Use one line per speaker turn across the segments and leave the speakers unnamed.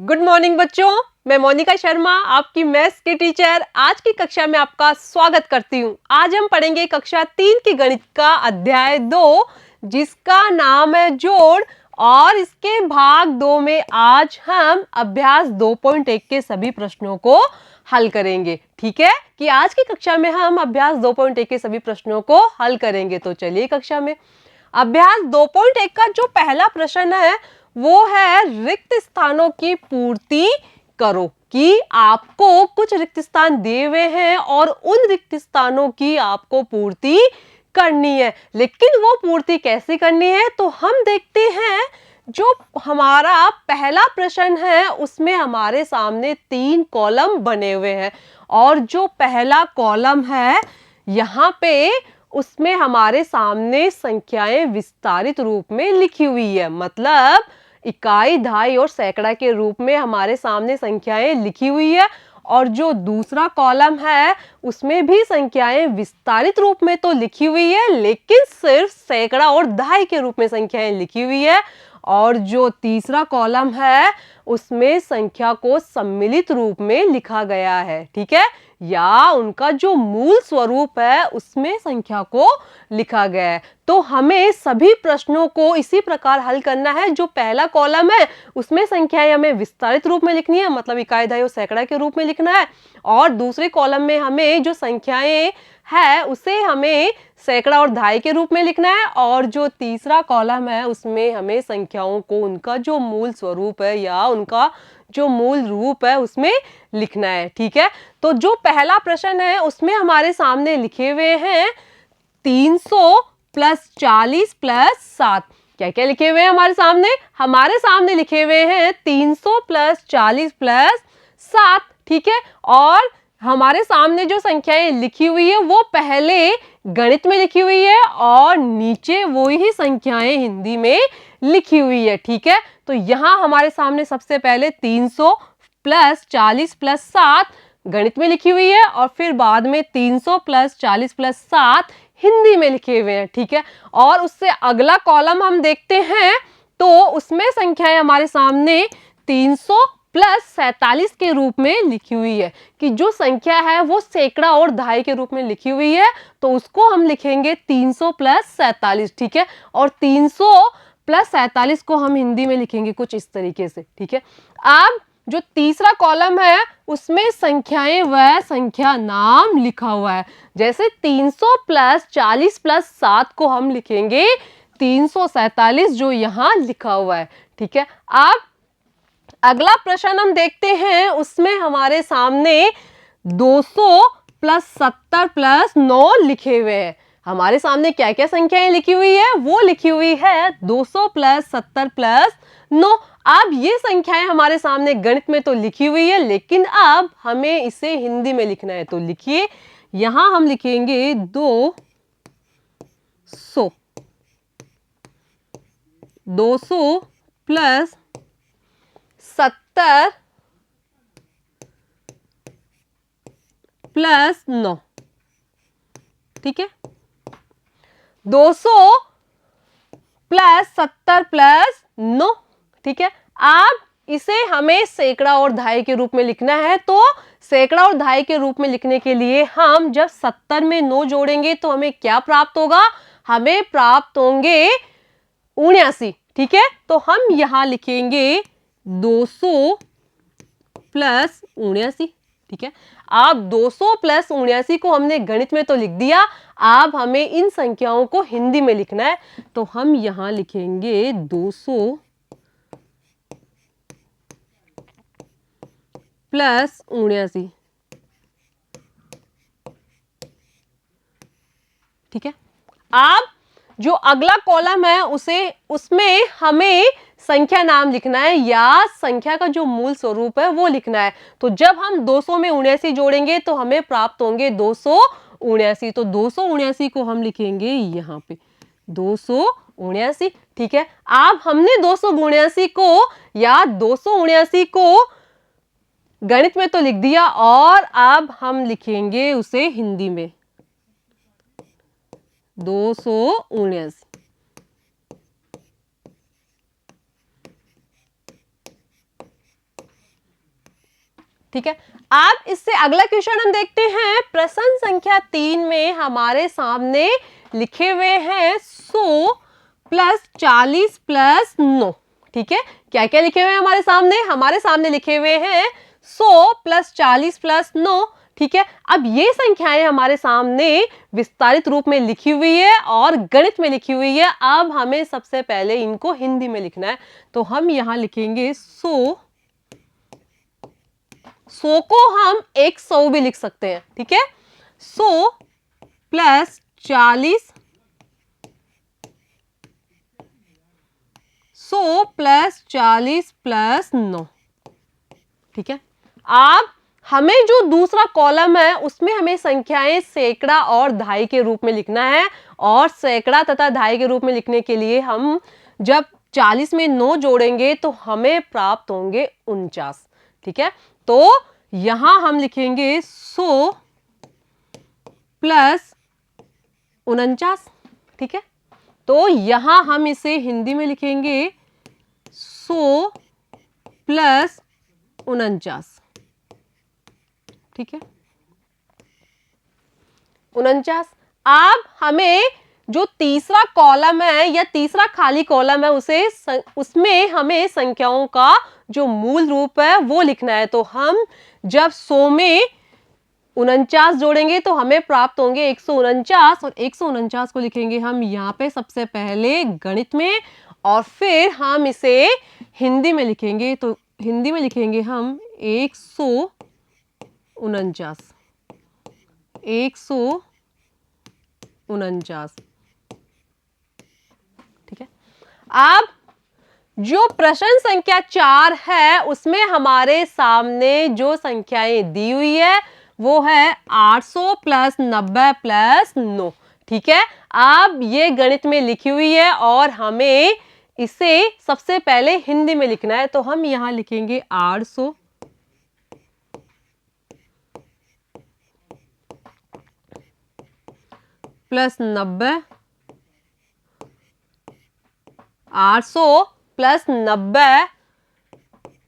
Good morning बच्चों, मैं मोनिका शर्मा आपकी मैथ्स की टीचर आज की कक्षा में आपका स्वागत करती हूँ। आज हम पढ़ेंगे कक्षा 3 की गणित का अध्याय 2 जिसका नाम है जोड़ और इसके भाग 2 में आज हम अभ्यास 2.1 के सभी प्रश्नों को हल करेंगे। ठीक है कि आज की कक्षा में हम अभ्यास 2.1 के सभी प्रश्नों को हल करेंगे। तो चलिए कक्षा में अभ्यास 2.1 का जो पहला प्रश्न है वो है रिक्त स्थानों की पूर्ति करो। कि आपको कुछ रिक्त स्थान दिए हुए हैं और उन रिक्त स्थानों की आपको पूर्ति करनी है, लेकिन वो पूर्ति कैसे करनी है तो हम देखते हैं। जो हमारा पहला प्रश्न है उसमें हमारे सामने 3 कॉलम बने हुए हैं और जो पहला कॉलम है यहाँ पे उसमें हमारे सामने संख्याएं विस्तारित रूप में लिखी हुई है, मतलब इकाई, दहाई और सैकड़ा के रूप में हमारे सामने संख्याएं लिखी हुई है। और जो दूसरा कॉलम है उसमें भी संख्याएं विस्तारित रूप में तो लिखी हुई है, लेकिन सिर्फ सैकड़ा और दहाई के रूप में संख्याएं लिखी हुई है। और जो तीसरा कॉलम है उसमें संख्या को सम्मिलित रूप में लिखा गया है, ठीक है, या उनका जो मूल स्वरूप है उसमें संख्या को लिखा गया है। तो हमें सभी प्रश्नों को इसी प्रकार हल करना है। जो पहला कॉलम है उसमें संख्याएं हमें विस्तारित रूप में लिखनी है, मतलब इकाई, दहाई और सैकड़ा के रूप में लिखना है। और दूसरे कॉलम में हमें जो संख्याएं है उसे हमें सैकड़ा और दहाई के रूप में लिखना है। और जो तीसरा कॉलम है उसमें हमें संख्याओं को उनका जो मूल स्वरूप है या उनका जो मूल रूप है उसमें लिखना है। ठीक है, तो जो पहला प्रश्न है उसमें हमारे सामने लिखे हुए हैं 300 प्लस 40 प्लस 7। क्या क्या लिखे हुए हैं हमारे सामने लिखे हुए हैं 300 प्लस 40 प्लस 7। ठीक है, और हमारे सामने जो संख्याएं लिखी हुई है वो पहले गणित में लिखी हुई है और नीचे वो ही संख्याएं हिंदी में लिखी हुई है। ठीक है, तो यहाँ हमारे सामने सबसे पहले 300 प्लस 40 प्लस 7 गणित में लिखी हुई है और फिर बाद में 300 प्लस 40 प्लस 7 हिंदी में लिखे हुए हैं। ठीक है, और उससे अगला कॉलम हम देखते हैं तो उसमें संख्याएं हमारे सामने 300 प्लस 47 के रूप में लिखी हुई है। कि जो संख्या है वो सैकड़ा और दहाई के रूप में लिखी हुई है तो उसको हम लिखेंगे 300 प्लस 47। ठीक है, और 300 प्लस 47 को हम हिंदी में लिखेंगे कुछ इस तरीके से। ठीक है, अब जो तीसरा कॉलम है उसमें संख्याएं व संख्या नाम लिखा हुआ है। जैसे 300 प्लस 40 प्लस 7 को हम लिखेंगे 347 जो यहाँ लिखा हुआ है। ठीक है, अब अगला प्रश्न हम देखते हैं उसमें हमारे सामने 200 प्लस 70 प्लस 9 लिखे हुए हैं। हमारे सामने क्या क्या संख्याएं लिखी हुई है वो लिखी हुई है 200 प्लस 70 प्लस 9। अब ये संख्याएं हमारे सामने गणित में तो लिखी हुई है, लेकिन अब हमें इसे हिंदी में लिखना है। तो लिखिए, यहां हम लिखेंगे 200 प्लस 70 प्लस 9। ठीक है, 200 प्लस 70 प्लस 9। ठीक है, अब इसे हमें सैकड़ा और दहाई के रूप में लिखना है। तो सैकड़ा और दहाई के रूप में लिखने के लिए हम जब 70 में 9 जोड़ेंगे तो हमें क्या प्राप्त होगा, हमें प्राप्त होंगे 79। ठीक है, तो हम यहां लिखेंगे 200 प्लस 79। ठीक है, अब 200 प्लस 79 को हमने गणित में तो लिख दिया, अब हमें इन संख्याओं को हिंदी में लिखना है। तो हम यहां लिखेंगे 200 प्लस 79। ठीक है, अब जो अगला कॉलम है उसमें हमें संख्या नाम लिखना है या संख्या का जो मूल स्वरूप है वो लिखना है। तो जब हम 200 में 79 जोड़ेंगे तो हमें प्राप्त होंगे 279। तो 279 को हम लिखेंगे यहाँ पे 279। ठीक है, अब हमने 279 को या 279 को गणित में तो लिख दिया और अब हम लिखेंगे उसे हिंदी में 279। ठीक है। अब इससे अगला क्वेश्चन हम देखते हैं। प्रश्न संख्या 3 में हमारे सामने लिखे हुए हैं 100 प्लस 40 प्लस 9। ठीक है, क्या क्या लिखे हुए हैं हमारे सामने लिखे हुए हैं 100 प्लस 40 प्लस 9। ठीक है, अब ये संख्याएं हमारे सामने विस्तारित रूप में लिखी हुई है और गणित में लिखी हुई है। अब हमें सबसे पहले इनको हिंदी में लिखना है, तो हम यहां लिखेंगे 100 को हम 100 भी लिख सकते हैं। ठीक है, 100 प्लस 40, 100 प्लस 40 प्लस 9। ठीक है, अब हमें जो दूसरा कॉलम है उसमें हमें संख्याएं सैकड़ा और दहाई के रूप में लिखना है, और सैकड़ा तथा दहाई के रूप में लिखने के लिए हम जब 40 में 9 जोड़ेंगे तो हमें प्राप्त होंगे 49। ठीक है, तो यहां हम लिखेंगे 100 प्लस 49। ठीक है, तो यहां हम इसे हिंदी में लिखेंगे 100 प्लस 49। ठीक है, 49। अब हमें जो तीसरा कॉलम है या तीसरा खाली कॉलम है उसमें हमें संख्याओं का जो मूल रूप है वो लिखना है। तो हम जब 100 में 49 जोड़ेंगे तो हमें प्राप्त होंगे 149, और 149 को लिखेंगे हम यहाँ पे सबसे पहले गणित में, और फिर हम इसे हिंदी में लिखेंगे। तो हिंदी में लिखेंगे हम 149, 149। ठीक है, अब जो प्रश्न संख्या 4 है उसमें हमारे सामने जो संख्याएं दी हुई है वो है 800 प्लस 90 प्लस 9। ठीक है, अब ये गणित में लिखी हुई है और हमें इसे सबसे पहले हिंदी में लिखना है। तो हम यहां लिखेंगे 800 प्लस 90, 800 प्लस 90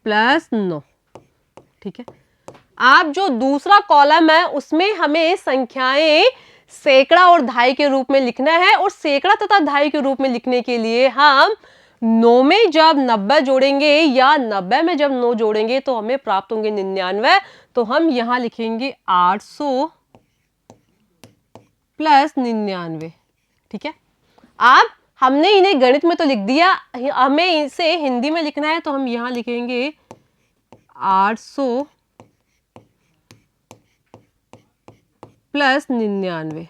प्लस 9। ठीक है, आप जो दूसरा कॉलम है उसमें हमें संख्याएं सैकड़ा और दहाई के रूप में लिखना है, और सैकड़ा तथा दहाई के रूप में लिखने के लिए हम 9 में जब 90 जोड़ेंगे या 90 में जब 9 जोड़ेंगे तो हमें प्राप्त होंगे 99। तो हम यहां लिखेंगे 800 प्लस 99। ठीक है, अब हमने इन्हें गणित में तो लिख दिया, हमें इसे हिंदी में लिखना है। तो हम यहां लिखेंगे 800 प्लस 99।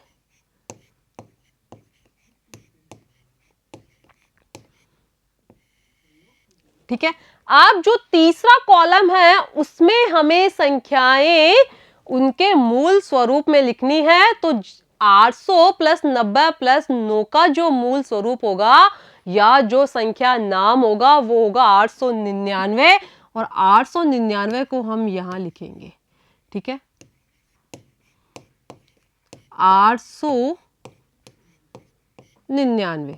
ठीक है, अब जो तीसरा कॉलम है उसमें हमें संख्याएं उनके मूल स्वरूप में लिखनी है। तो 800 प्लस 90 प्लस 9 का जो मूल स्वरूप होगा या जो संख्या नाम होगा वो होगा 899, और 899 को हम यहां लिखेंगे। ठीक है, 899।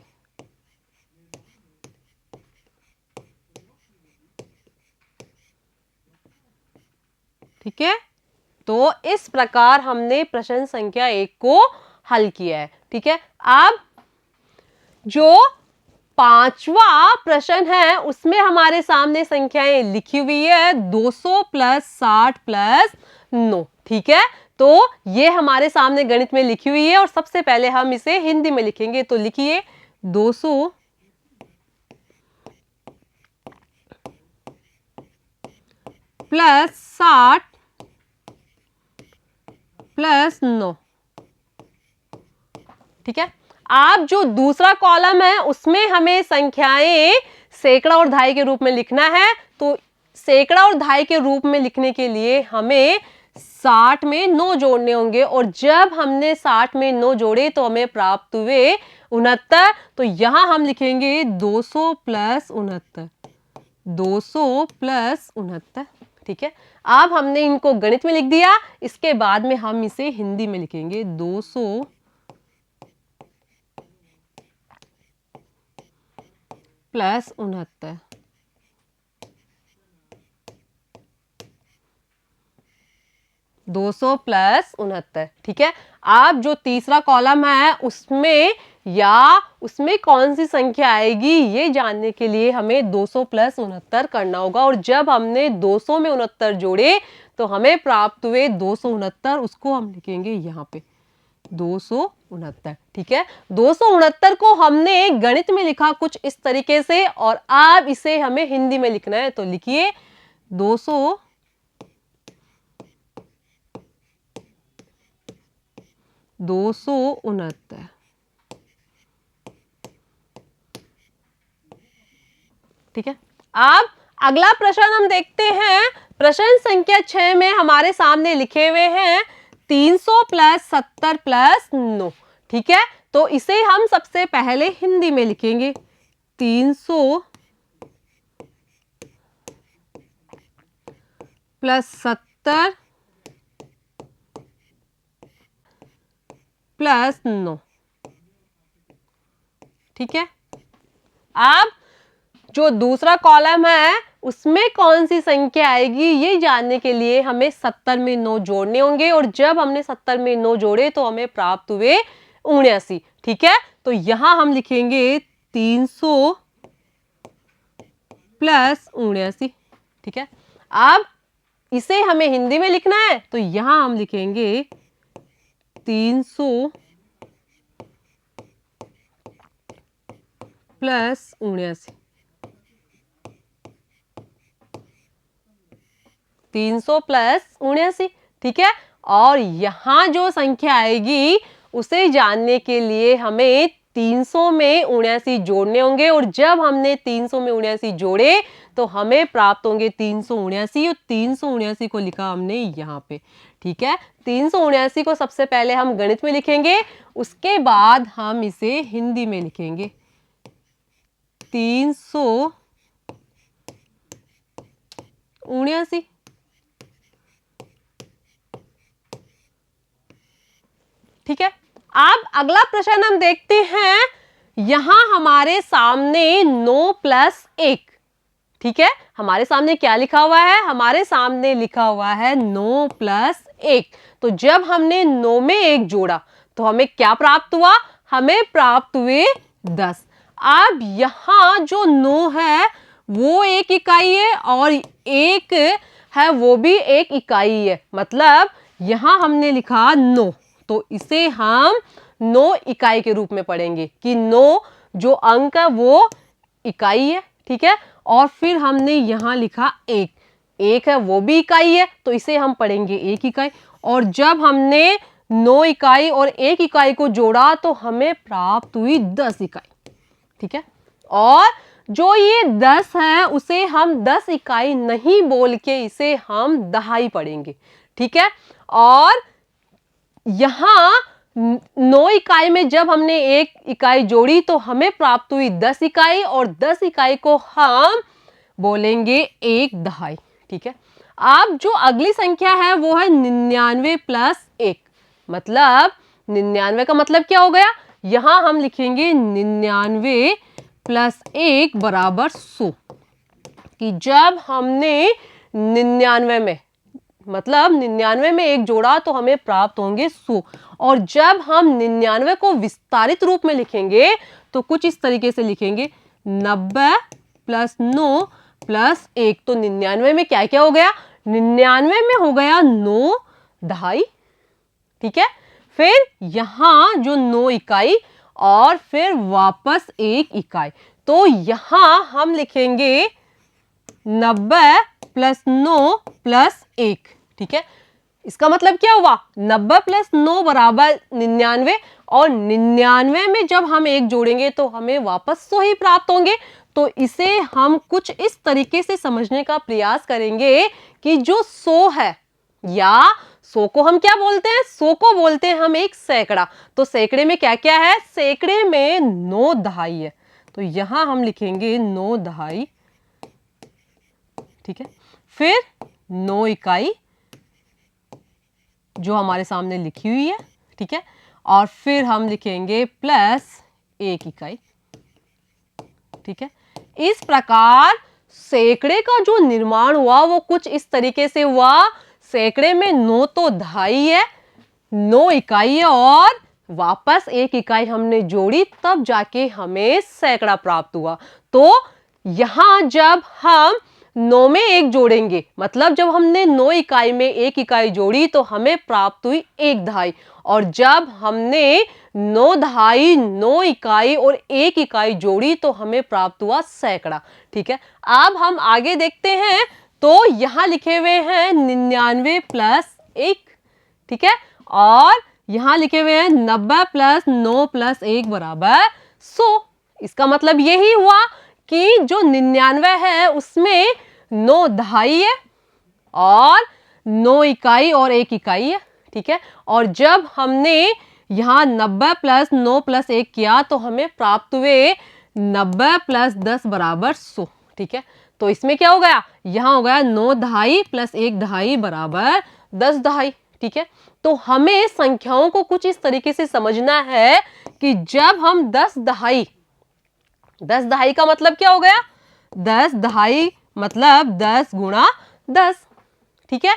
ठीक है, तो इस प्रकार हमने प्रश्न संख्या 1 को हल किया है। ठीक है, अब जो पांचवा प्रश्न है उसमें हमारे सामने संख्याएं लिखी हुई है 200 प्लस 60 प्लस 9। ठीक है, तो ये हमारे सामने गणित में लिखी हुई है और सबसे पहले हम इसे हिंदी में लिखेंगे। तो लिखिए 200 प्लस 60 प्लस 9। ठीक है, आप जो दूसरा कॉलम है उसमें हमें संख्याएं सैकड़ा और दहाई के रूप में लिखना है। तो सैकड़ा और दहाई के रूप में लिखने के लिए हमें 60 में 9 जोड़ने होंगे, और जब हमने 60 में 9 जोड़े तो हमें प्राप्त हुए 69। तो यहां हम लिखेंगे 200 प्लस 69, 200 प्लस 69। ठीक है, अब हमने इनको गणित में लिख दिया, इसके बाद में हम इसे हिंदी में लिखेंगे 200 प्लस 69। 200 प्लस 69। ठीक है, अब जो तीसरा कॉलम है उसमें कौन सी संख्या आएगी ये जानने के लिए हमें 200 प्लस 69 करना होगा। और जब हमने 200 में 69 जोड़े तो हमें प्राप्त हुए 269, उसको हम लिखेंगे यहाँ पे 269। ठीक है, 269 को हमने गणित में लिखा कुछ इस तरीके से, और अब इसे हमें हिंदी में लिखना है। तो लिखिए 269। ठीक है, अब अगला प्रश्न हम देखते हैं। प्रश्न संख्या 6 में हमारे सामने लिखे हुए हैं 300 प्लस 70 प्लस 9। ठीक है, तो इसे हम सबसे पहले हिंदी में लिखेंगे। 300 प्लस 70 प्लस 9। ठीक है, अब जो दूसरा कॉलम है उसमें कौन सी संख्या आएगी ये जानने के लिए हमें 70 में 9 जोड़ने होंगे, और जब हमने 70 में 9 जोड़े तो हमें प्राप्त हुए 79। ठीक है, तो यहां हम लिखेंगे 300 प्लस 79। ठीक है, अब इसे हमें हिंदी में लिखना है, तो यहां हम लिखेंगे 300 प्लस 79। 300 प्लस 79। ठीक है, और यहां जो संख्या आएगी उसे जानने के लिए हमें 300 में 79 जोड़ने होंगे, और जब हमने 300 में 79 जोड़े तो हमें प्राप्त होंगे 379, और 379 को लिखा हमने यहाँ पे। ठीक है, 379 को सबसे पहले हम गणित में लिखेंगे, उसके बाद हम इसे हिंदी में लिखेंगे। 379। ठीक है, अब अगला प्रश्न हम देखते हैं। यहां हमारे सामने 9 प्लस 1। ठीक है, हमारे सामने क्या लिखा हुआ है? हमारे सामने लिखा हुआ है 9 प्लस 1। तो जब हमने 9 में 1 जोड़ा तो हमें क्या प्राप्त हुआ? हमें प्राप्त हुए 10। अब यहां जो 9 है वो एक इकाई है, और 1 है वो भी एक इकाई है। मतलब यहां हमने लिखा 9, तो इसे हम 9 इकाई के रूप में पढ़ेंगे कि 9 जो अंक है वो इकाई है। ठीक है, और फिर हमने यहां लिखा 1 है वो भी इकाई है, तो इसे हम पढ़ेंगे 1 इकाई। और जब हमने 9 इकाई और 1 इकाई को जोड़ा तो हमें प्राप्त हुई 10 इकाई। ठीक है, और जो ये 10 है उसे हम 10 इकाई नहीं बोल के इसे हम दहाई पढ़ेंगे। ठीक है, और यहां 9 इकाई में जब हमने 1 इकाई जोड़ी तो हमें प्राप्त हुई 10 इकाई, और 10 इकाई को हम बोलेंगे 1 दहाई। ठीक है, अब जो अगली संख्या है वो है 99 प्लस 1। मतलब 99 का मतलब क्या हो गया? यहां हम लिखेंगे 99 प्लस 1 बराबर 100। कि जब हमने 99 में 1 जोड़ा तो हमें प्राप्त होंगे 100। और जब हम 99 को विस्तारित रूप में लिखेंगे तो कुछ इस तरीके से लिखेंगे 90 प्लस 9 प्लस 1। तो 99 में क्या क्या हो गया? 99 में हो गया 9 दहाई। ठीक है, फिर यहां जो 9 इकाई और फिर वापस 1 इकाई, तो यहां हम लिखेंगे 90 प्लस 9 प्लस 1। ठीक है, इसका मतलब क्या हुआ? 90 प्लस 9 बराबर 99, और 99 में जब हम 1 जोड़ेंगे तो हमें वापस 100 ही प्राप्त होंगे। तो इसे हम कुछ इस तरीके से समझने का प्रयास करेंगे कि जो 100 है, या 100 को हम क्या बोलते हैं? 100 को बोलते हैं हम एक सैकड़ा। तो सैकड़े में क्या क्या है? सैकड़े में 9 दहाई है, तो यहां हम लिखेंगे 9 दहाई। ठीक है, फिर 9 इकाई जो हमारे सामने लिखी हुई है। ठीक है, और फिर हम लिखेंगे प्लस 1 इकाई। ठीक है, इस प्रकार सैकड़े का जो निर्माण हुआ वो कुछ इस तरीके से हुआ। सैकड़े में 9 तो दहाई है, 9 इकाई है और वापस 1 इकाई हमने जोड़ी तब जाके हमें सैकड़ा प्राप्त हुआ। तो यहां जब हम 9 में 1 जोड़ेंगे, मतलब जब हमने 9 इकाई में 1 इकाई जोड़ी तो हमें प्राप्त हुई 1 दहाई, और जब हमने 9 दहाई, 9 इकाई और 1 इकाई जोड़ी तो हमें प्राप्त हुआ सैकड़ा। ठीक है, अब हम आगे देखते हैं। तो यहां लिखे हुए हैं 99 प्लस 1, ठीक है, और यहां लिखे हुए हैं 90 प्लस 9 प्लस 1 बराबर 100। इसका मतलब यही हुआ कि जो 99 है उसमें 9 दहाई है और 9 इकाई और 1 इकाई है। ठीक है, और जब हमने यहां 90 प्लस 9 प्लस 1 किया तो हमें प्राप्त हुए 90 प्लस 10 बराबर 100। ठीक है, तो इसमें क्या हो गया, यहां हो गया 9 दहाई प्लस 1 दहाई बराबर 10 दहाई। ठीक है, तो हमें संख्याओं को कुछ इस तरीके से समझना है कि जब हम 10 दहाई का मतलब क्या हो गया, 10 दहाई मतलब 10 गुणा 10। ठीक है,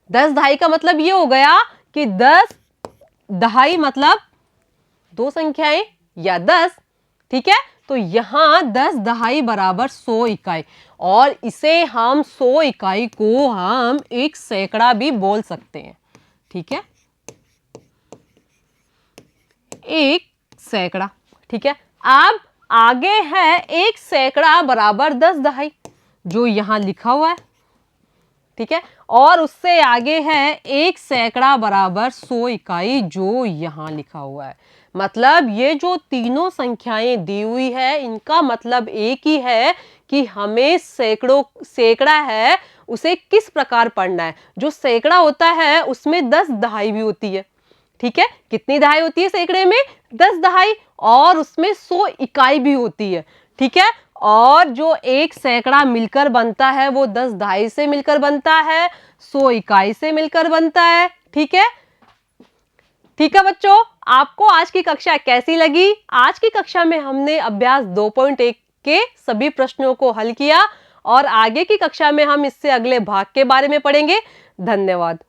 10 दहाई का मतलब ये हो गया कि 10 दहाई मतलब 2 संख्याएं या 10। ठीक है, तो यहां 10 दहाई बराबर 100 इकाई, और इसे हम 100 इकाई को हम एक सैकड़ा भी बोल सकते हैं। ठीक है, एक सैकड़ा। ठीक है, अब आगे है एक सैकड़ा बराबर 10 दहाई जो यहां लिखा हुआ है। ठीक है, और उससे आगे है एक सैकड़ा बराबर 100 इकाई जो यहां लिखा हुआ है। मतलब ये जो तीनों संख्याएं दी हुई है इनका मतलब एक ही है कि हमें सैकड़ा है उसे किस प्रकार पढ़ना है। जो सैकड़ा होता है उसमें 10 दहाई भी होती है। ठीक है, कितनी दहाई होती है सैकड़े में, 10 दहाई, और उसमें 100 इकाई भी होती है। ठीक है, और जो एक सैकड़ा मिलकर बनता है वो 10 दहाई से मिलकर बनता है, 100 इकाई से मिलकर बनता है। ठीक है, ठीक है बच्चों, आपको आज की कक्षा कैसी लगी? आज की कक्षा में हमने अभ्यास 2.1 के सभी प्रश्नों को हल किया और आगे की कक्षा में हम इससे अगले भाग के बारे में पढ़ेंगे। धन्यवाद।